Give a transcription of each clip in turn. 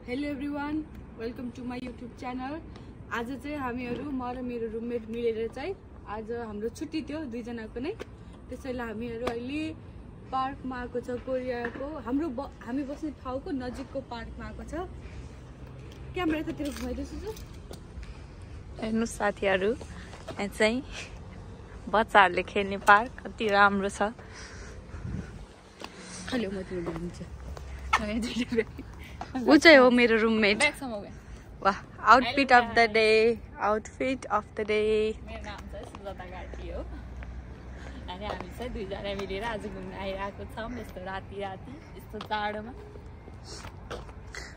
Hello everyone, welcome to my YouTube channel. आज चाहिँ हामीहरू म र मेरो रुममेट मिलेर चाहिँ आज हाम्रो छुट्टी थियो दुईजनाको नै, त्यसैले हामीहरू अहिले पार्कमा आएको छ। कोरियाको हामी बस्ने ठाउँको नजिकको पार्कमा आएको छ। क्यामेरा यतातिर घुमाइदिन्छु त। हेर्नु साथीहरू, यहाँ चाहिँ बच्चाहरूले खेल्ने पार्क कति राम्रो छ। खाली म तिमीले भनिन्छ ऊ चाहिँ हो मेरो रुममेट। वाह, आउटफिट अफ द डे। मेरो नाम चाहिँ सुजाता कार्की हो अनि हामी चाहिँ दुईजना मिलेर आज घुम्न आइरहेको छौँ यस्तो राति यस्तो चाडोमा।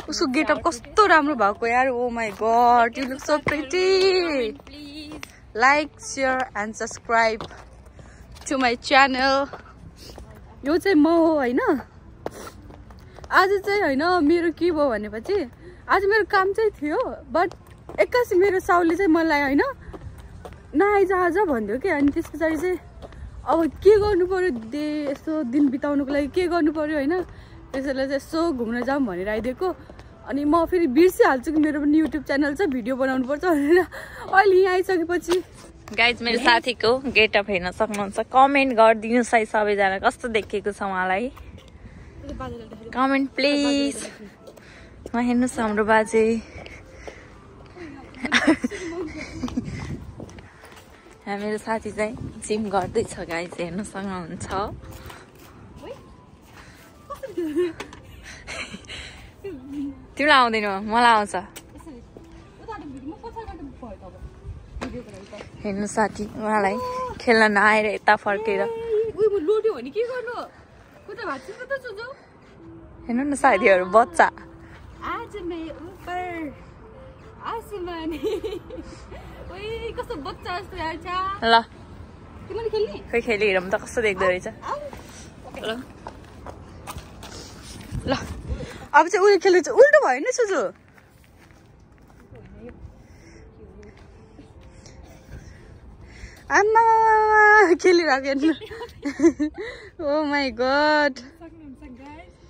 उसको गेटअप कस्तो राम्रो भएको यार। Oh my god, you look so pretty. Like, share and subscribe to my channel. यो चाहिँ म हो होइन। आज चाहिँ होइन मेरो के भयो भनेपछि आज मेरो काम चाहिँ थियो, बट एक्कासी मेरो साउले चाहिँ मलाई होइन नआइज आज भन्यो कि। अनि त्यस पछाडि चाहिँ अब के गर्नु पर्यो, यस्तो दिन बिताउनुको लागि के गर्नु पर्यो होइन। त्यसैले चाहिँ यसो घुम्न जाऊँ भनेर आइदिएको। अनि म फेरि बिर्सिहाल्छु कि मेरो पनि युट्युब च्यानल छ, भिडियो बनाउनु पर्छ भनेर। अहिले यहाँ आइसकेपछि गाइज मेरो साथीको गेटअप हेर्न सक्नुहुन्छ। कमेन्ट गरिदिनुहोस् है सबैजना, कस्तो देखेको छ उहाँलाई। Comment please. हेर्नुहोस् हाम्रो बाजे। मेरो साथी चाहिँ जिम गर्दैछ गाइज, हेर्नु सक्नुहुन्छ। तिमीलाई आउँदैन, मलाई आउँछ। हेर्नु साथी, उहाँलाई खेल्न नआएर यता फर्केर हेर्नु न साथीहरू, बच्चा। ल खै खेली हेरौँ त कस्तो देख्दो रहेछ। ल अब चाहिँ उयो खेल्नु चाहिँ उल्टो भयो नि सुजु। आमा खेलिरहेको हेर्नु। ओ माई गॉड,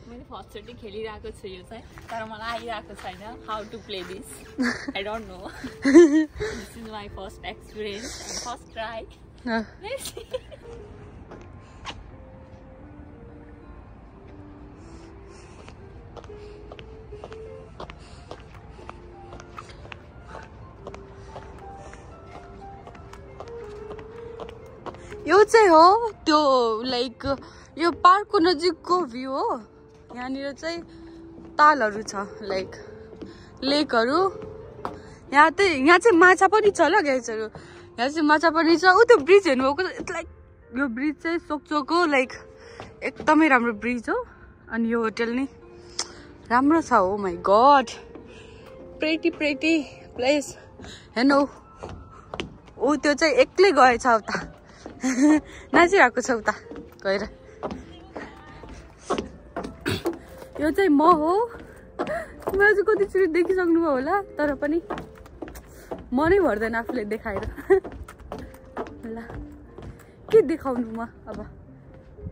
मैले फर्स्टचोटि खेलिरहेको छु यो चाहिँ, तर मलाई आइरहेको छैन how to play this. I don't know. This is my first experience, first try. यो चाहिँ हो त्यो लाइक यो पार्कको नजिकको भ्यू हो। यहाँनिर चाहिँ तालहरू छ, लाइक लेकहरू। यहाँ चाहिँ माछा पनि छ ल गाइजहरू। यहाँ चाहिँ माछा पनि छ। ऊ त्यो ब्रिज हेर्नुभएको, लाइक यो ब्रिज चाहिँ सोक्चोको लाइक एकदमै राम्रो ब्रिज हो। अनि यो होटल नि राम्रो छ। हो माई गॉड, प्रेटी प्लेस। हेर्नु ऊ त्यो चाहिँ एक्लै गएछ उता, नाचिरहेको छ उता गएर। यो चाहिँ म हो। मैले चाहिँ कतिचोटि देखिसक्नुभयो होला, तर पनि मनै भर्दैन आफूले देखाएर। ल के देखाउनु म अब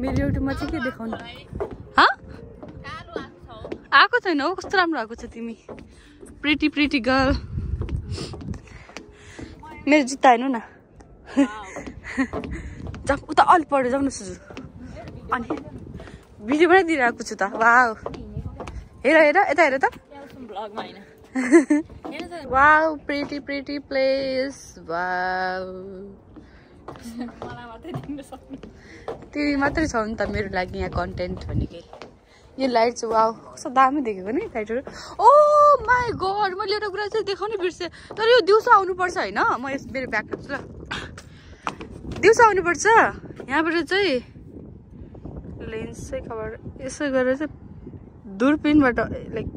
मेरो युट्युबमा चाहिँ के देखाउनु। आएको छैन हो, कस्तो राम्रो आएको छ तिमी। Pretty girl. मेरो जुत्ता हेर्नु न। जाऊ उता अलि पढ्यो, जाउँ न सुजु। अनि भिडियो बनाइदिइरहेको छु त। वाउ, हेर यता हेर त। Wow, pretty place. वाउ, तिमी मात्रै छौ नि त मेरो लागि यहाँ कन्टेन्ट भनेकै। यो लाइट चाहिँ वाउ कस्तो दामी देखेको नि लाइटहरू। ओ माई गॉड, मैले एउटा कुरा चाहिँ देखाउनै बिर्सेँ। तर यो दिउँसो आउनुपर्छ होइन। म यस मेरो ब्याग राख्छु ल। दिउँसो आउनुपर्छ। यहाँबाट चाहिँ लेन्स चाहिँ खबर यसो गरेर चाहिँ दूरबीनबाट लाइक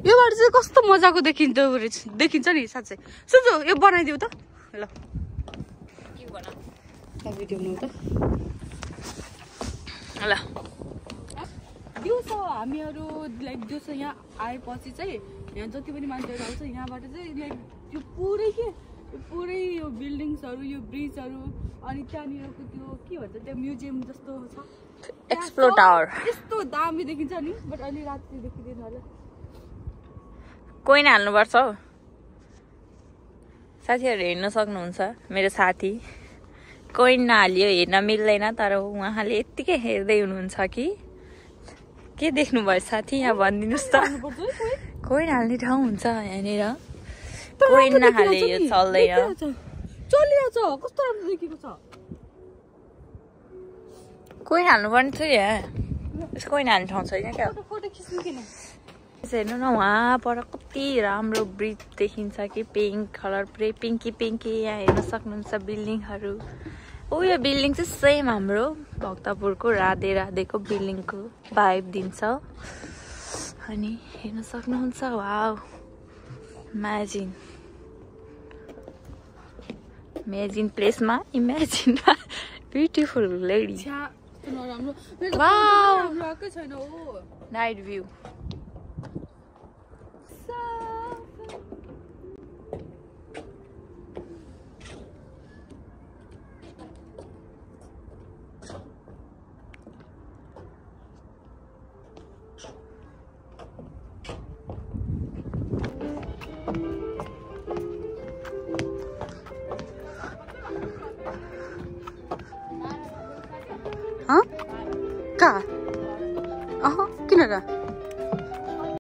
योबाट चाहिँ कस्तो मजाको देखिन्छ नि साँच्चै। सुन्छु यो बनाइदिऊ त ल। भिडियो बनाऊ त ल। दिउँसो हामीहरू लाइक दिउँसो यहाँ आएपछि चाहिँ यहाँ जति पनि मान्छेहरू आउँछ यहाँबाट चाहिँ लाइक यो पुरै यो बिल्डिङ्सहरू, यो ब्रिजहरू, अनि त्यहाँनिरको त्यो के भन्छ त्यो म्युजियम जस्तो छ, एक्सप्लोर टावर यस्तो दामी देखिन्छ नि। बट अलि राति देखिँदैन होला। कोइन हाल्नुपर्छ हौ साथीहरू हेर्न सक्नुहुन्छ मेरो साथी कोइन नहालियो हेर्न मिल्दैन तर उहाँले यत्तिकै हेर्दै हुनुहुन्छ कि के देख्नुभयो साथी यहाँ भनिदिनुहोस् त कोइन हाल्ने ठाउँ हुन्छ यहाँनिर कोइन नहाले यो चल्दैन चलिरहेछ कस्तो राम्रो देखेको छ कोइन हाल्नुपर्ने थियो यहाँ यसको कोइन हाल्ने ठाउँ छैन क्या फोटो खिच्नु किन हेर्नु न वहाँ पर कति राम्रो ब्रिज देखिन्छ कि पिङ्क कलर पुरै पिङ्की पिङ्की यहाँ हेर्न सक्नुहुन्छ बिल्डिङहरू यो बिल्डिङ चाहिँ सेम हाम्रो भक्तपुरको राधे राधेको बिल्डिङको भाइब दिन्छ अनि हेर्न सक्नुहुन्छ वाउ इमेजिन प्लेसमा इमेजिनमा ब्युटिफुल लेडी नाइट भ्यू किन र